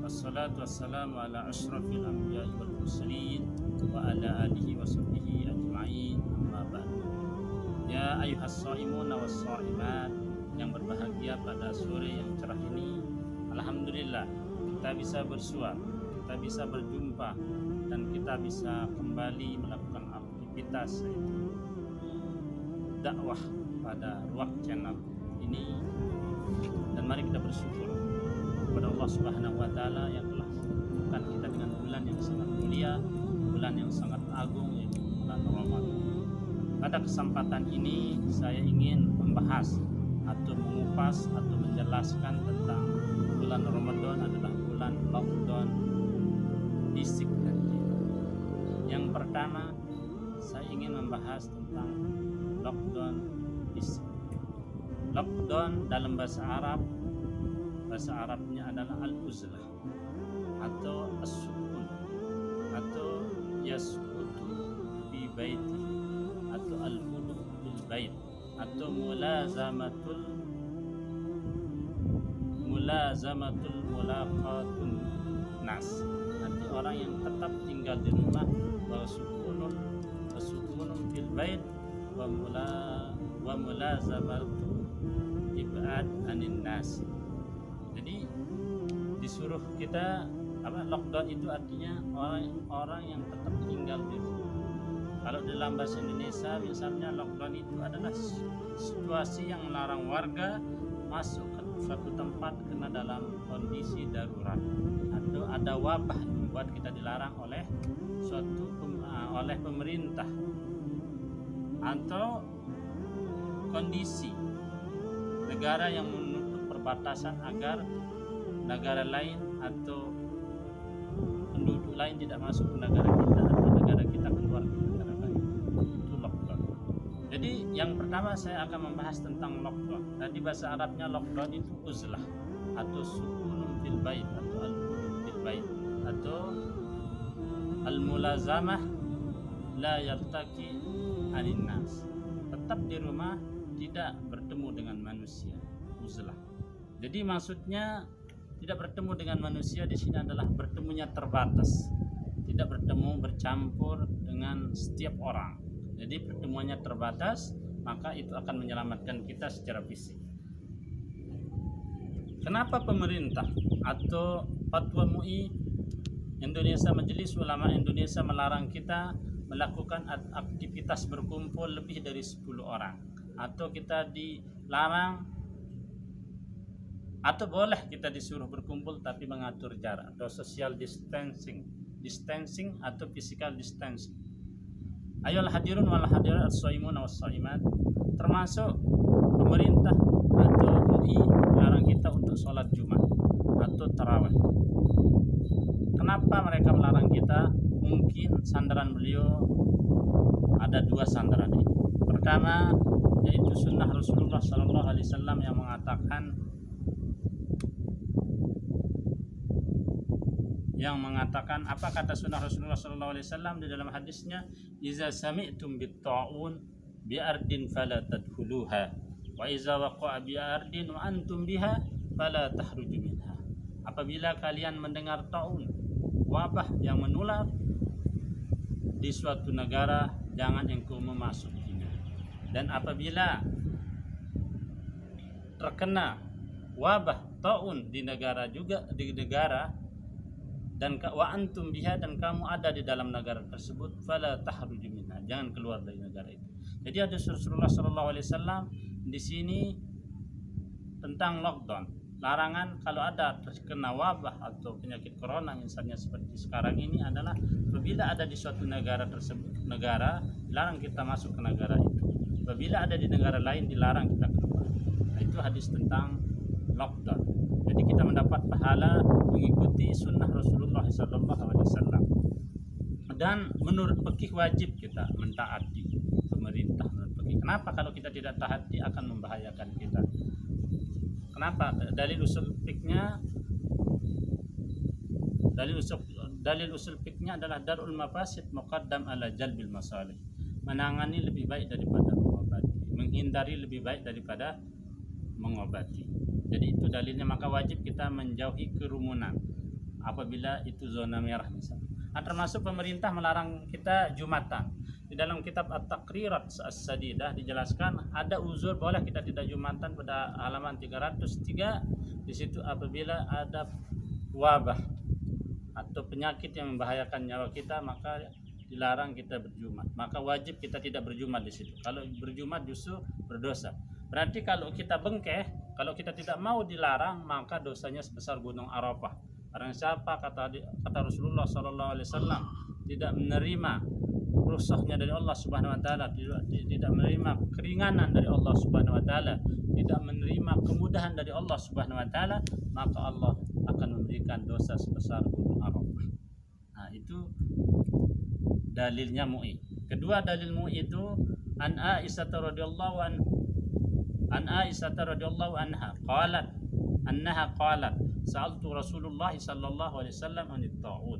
Wassalatu wassalamu ala asyrafil anbiya'i wal mursalin wa ala alihi wa sahbihi ajma'in, amma ba'du. Ya ayyuhas shaimuna was shaimat, yang berbahagia pada sore yang cerah ini, alhamdulillah kita bisa bersua, kita bisa berjumpa, dan kita bisa kembali melakukan aktivitas yaitu dakwah pada Ruwaq channel ini. Dan mari kita bersyukur kepada Allah Subhanahu wa taala yang telah mempertemukan kita dengan bulan yang sangat mulia, bulan yang sangat agung, yaitu bulan Ramadan. Pada kesempatan ini saya ingin membahas atau mengupas atau menjelaskan tentang bulan Ramadan adalah bulan lockdown fisik dan jiwa. Yang pertama, saya ingin membahas tentang lockdown fisik. Lockdown dalam bahasa Arabnya adalah al-uzlah atau as-sukun atau yaskutu fi baiti atau al-hudu bil bait atau mulazamatul mulaqatun nas. Nanti orang yang tetap tinggal di rumah, wa sukunun fil bait wa mulazamatu ibad anin nas. Jadi disuruh kita lockdown itu artinya orang yang tetap tinggal di rumah. Kalau dalam bahasa Indonesia misalnya lockdown itu adalah situasi yang melarang warga masuk ke suatu tempat karena dalam kondisi darurat atau ada wabah yang membuat kita dilarang oleh oleh pemerintah, atau kondisi negara yang menutup perbatasan agar negara lain atau penduduk lain tidak masuk ke negara kita atau negara kita keluar ke negara lain. Itu lockdown. Jadi yang pertama saya akan membahas tentang lockdown. Tadi bahasa Arabnya lockdown itu uzlah atau sukunun fil bait atau al-hudu fil bait atau al-mulazamah la yaltaqi anin nas. Tetap di rumah, tidak bertemu dengan manusia, uzlah. Jadi maksudnya tidak bertemu dengan manusia di sini adalah bertemunya terbatas, tidak bertemu bercampur dengan setiap orang. Jadi pertemuannya terbatas, maka itu akan menyelamatkan kita secara fisik. Kenapa pemerintah atau Fatwa MUI Indonesia, Majelis Ulama Indonesia melarang kita melakukan aktivitas berkumpul lebih dari 10 orang, atau kita dilarang atau boleh kita disuruh berkumpul tapi mengatur jarak atau social distancing atau physical distancing. Ayolah hadirun wal hadirat as-shaimun was shaimat, termasuk pemerintah atau MUI melarang kita untuk sholat Jumat atau tarawih. Kenapa mereka melarang kita? Mungkin sandaran beliau ada dua sandaran ini. Pertama, yaitu sunnah Rasulullah SAW yang mengatakan apa kata sunnah Rasulullah SAW di dalam hadisnya, iza sami'tum bit ta'un bi ardin fala tadkhuluha wa iza waqa'a bi ardin wa antum biha fala tahruju minha. Apabila kalian mendengar ta'un, wabah yang menular di suatu negara, jangan engkau memasukinya. Dan apabila terkena wabah taun di negara dan wa antum biha, dan kamu ada di dalam negara tersebut, fala tahruju minha, jangan keluar dari negara itu. Jadi ada Rasulullah SAW di sini tentang lockdown, larangan kalau ada terkena wabah atau penyakit corona misalnya seperti sekarang ini adalah apabila ada di suatu negara tersebut, negara dilarang kita masuk ke negara itu. Apabila ada di negara lain dilarang kita keluar. Nah, itu hadis tentang lockdown. Jadi kita mendapat pahala mengikuti sunnah Rasulullah SAW. Dan menurut fikih wajib kita mentaati pemerintah. Kenapa? Kalau kita tidak taati akan membahayakan kita. Kenapa? Dalil usul fiknya adalah darul mafasid muqaddam ala jalbil masalih. Menangani lebih baik daripada mengobati, menghindari lebih baik daripada mengobati. Jadi itu dalilnya, maka wajib kita menjauhi kerumunan. apabila itu zona merah misalnya. Termasuk pemerintah melarang kita Jumatan. Di dalam kitab At-Taqrirat As-Sadidah dijelaskan ada uzur boleh kita tidak Jumatan pada halaman 303. Di situ apabila ada wabah atau penyakit yang membahayakan nyawa kita, maka dilarang kita berjumat. Maka wajib kita tidak berjumat di situ. Kalau berjumat justru berdosa. Berarti kalau kita bengkeh, kalau kita tidak mau dilarang, maka dosanya sebesar gunung Arafah. Barang siapa kata Rasulullah SAW tidak menerima rukhsahnya dari Allah Subhanahu wa taala, tidak menerima keringanan dari Allah Subhanahu wa taala, tidak menerima kemudahan dari Allah Subhanahu wa taala, maka Allah akan memberikan dosa sebesar gunung Arafah. Nah, itu dalilnya MUI. Kedua dalil MUI itu an Aisyah radhiyallahu anha qalat sa'altu Rasulullah sallallahu alaihi wasallam anit ta'un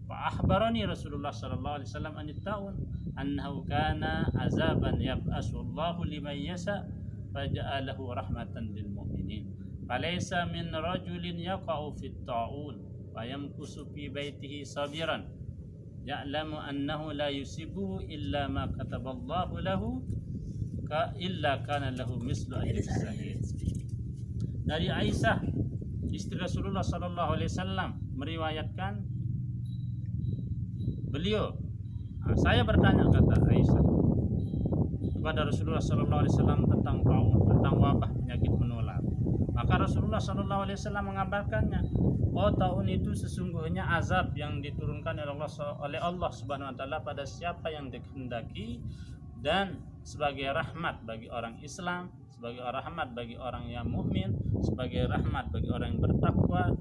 fa akhbarani Rasulullah sallallahu alaihi wasallam anit ta'un annahu kana azaban yab'asu Allahu liman yasha faja'alahu rahmatan lil mu'minin falaysa min rajulin yaqa'u fit ta'un wa yamkusu fi baitihi sabiran ya'lamu annahu la yusibuhu illa ma kataballahu lahu illa kana lahu mislu ajri syahid. Dari Aisyah istri Rasulullah sallallahu alaihi wasallam meriwayatkan beliau, saya bertanya, kata Aisyah, kepada Rasulullah sallallahu alaihi wasallam tentang wabah penyakit menular. Maka Rasulullah sallallahu alaihi wasallam mengabarkannya, taun itu sesungguhnya azab yang diturunkan oleh Allah Subhanahu wa taala pada siapa yang dikehendaki, dan sebagai rahmat bagi orang Islam, sebagai rahmat bagi orang yang mukmin, sebagai rahmat bagi orang yang bertakwa.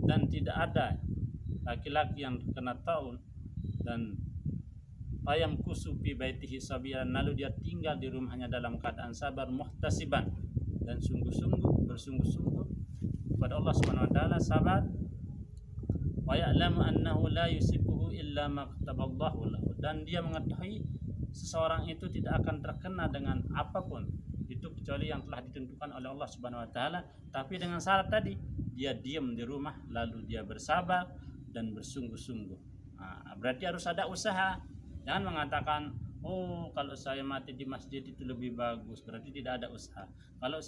Dan tidak ada laki-laki yang terkena taun dan ayam kusupi baitihi sabiran, lalu dia tinggal di rumahnya dalam keadaan sabar, muhtasiban, dan bersungguh-sungguh kepada Allah Subhanahu wa taala, sabar. Wa ya'lamu annahu la yusibuhu illa ma kataballahu lahu, dan dia mengetahui seseorang itu tidak akan terkena dengan apapun itu kecuali yang telah ditentukan oleh Allah Subhanahu wa taala, tapi dengan syarat tadi, dia diam di rumah lalu dia bersabar dan bersungguh-sungguh. Berarti harus ada usaha. Jangan mengatakan, kalau saya mati di masjid itu lebih bagus, berarti tidak ada usaha. Kalau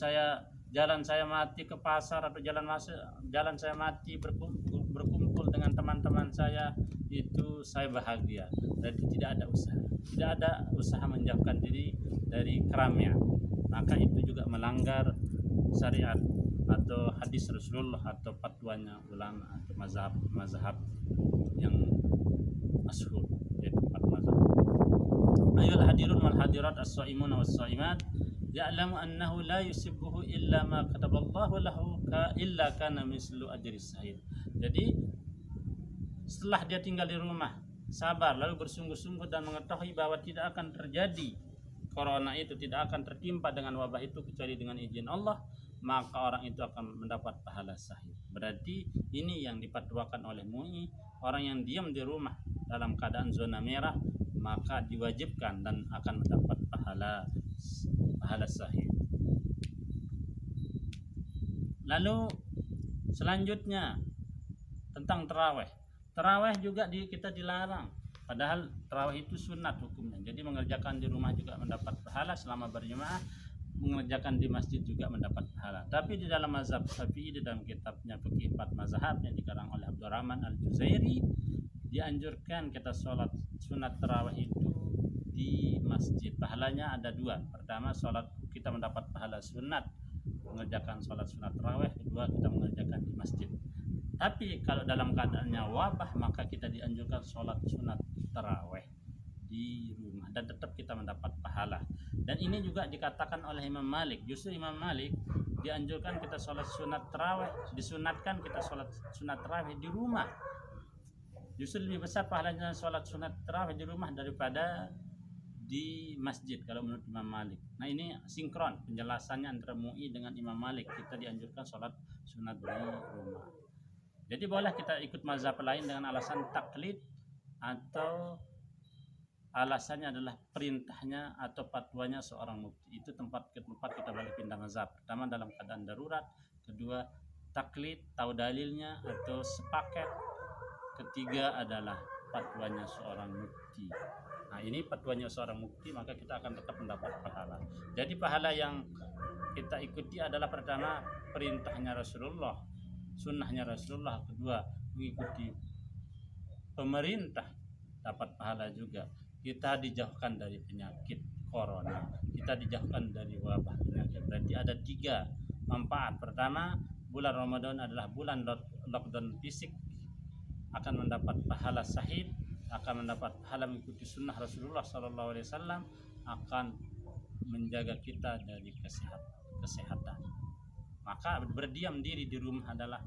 jalan saya mati ke pasar atau jalan saya mati berkumpul dengan teman-teman saya, itu saya bahagia. Berarti tidak ada usaha. Tidak ada usaha menjauhkan diri dari keramaian. Maka itu juga melanggar syariat atau hadis Rasulullah atau fatwanya ulama atau mazhab yang masyhur, yaitu empat mazhab. Ayol hadirun wal hadirat as-shaimun was-shaimat ya'lamu annahu la yusibuhu illa ma kataballahu lahu illa kana mislu ajri syahid. Jadi setelah dia tinggal di rumah, sabar lalu bersungguh-sungguh dan mengetahui bahwa tidak akan terjadi corona itu, tidak akan tertimpa dengan wabah itu kecuali dengan izin Allah, maka orang itu akan mendapat pahala syahid. Berarti ini yang dipatwakan oleh MUI, orang yang diam di rumah dalam keadaan zona merah maka diwajibkan dan akan mendapat pahala syahid. Lalu selanjutnya tentang tarawih. Tarawih juga kita dilarang, padahal tarawih itu sunat hukumnya. Jadi mengerjakan di rumah juga mendapat pahala selama berjemaah, mengerjakan di masjid juga mendapat pahala. Tapi di dalam mazhab Syafi'i, di dalam kitabnya Fiqh 4 Mazhab yang dikarang oleh Abdurrahman Al-Juzairi, dianjurkan kita sholat sunat tarawih itu di masjid. Pahalanya ada dua. Pertama, sholat kita mendapat pahala sunat mengerjakan sholat sunat tarawih. Kedua, kita mengerjakan di masjid. Tapi kalau dalam keadaannya wabah, maka kita dianjurkan sholat sunat tarawih di rumah dan tetap kita mendapat pahala. Dan ini juga dikatakan oleh Imam Malik. Justru Imam Malik dianjurkan kita sholat sunat tarawih, disunatkan kita sholat sunat tarawih di rumah. Justru lebih besar pahalanya sholat sunat tarawih di rumah daripada di masjid kalau menurut Imam Malik. Nah, ini sinkron penjelasannya antara MUI dengan Imam Malik. Kita dianjurkan sholat sunat di rumah. Jadi boleh kita ikut mazhab lain dengan alasan taklid atau alasannya adalah perintahnya atau fatwanya seorang mufti. Itu tempat ke tempat kita boleh pindah mazhab. Pertama dalam keadaan darurat, kedua taklid, tahu dalilnya atau sepaket. Ketiga adalah fatwanya seorang mufti. Nah, ini fatwanya seorang mufti, maka kita akan tetap mendapat pahala. Jadi pahala yang kita ikuti adalah pertama perintahnya Rasulullah, sunnahnya Rasulullah. Kedua, mengikuti pemerintah, dapat pahala juga. Kita dijauhkan dari penyakit corona, kita dijauhkan dari wabah penyakit. Berarti ada 3 manfaat. Pertama, bulan Ramadan adalah bulan lockdown fisik, akan mendapat pahala syahid, akan mendapat pahala mengikuti sunnah Rasulullah SAW, akan menjaga kita dari kesehatan. Maka berdiam diri di rumah adalah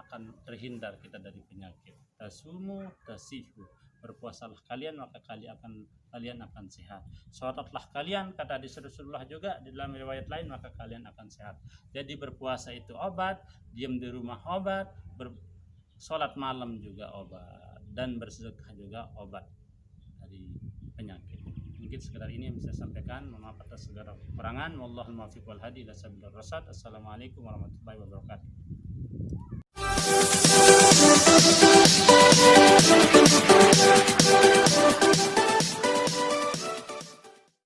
akan terhindar kita dari penyakit. Tasumu tasihu, berpuasalah kalian maka kalian akan sehat. Sholatlah kalian, kata hadis Rasulullah juga di dalam riwayat lain, maka kalian akan sehat. Jadi berpuasa itu obat, diam di rumah obat, sholat malam juga obat, dan bersedekah juga obat dari penyakit. Mungkin sekedar ini yang bisa saya sampaikan. Mohon maaf atas segala kekurangan. Wallahul muwaffiq wal hadi ila sabilir rasyad. Assalamualaikum warahmatullahi wabarakatuh.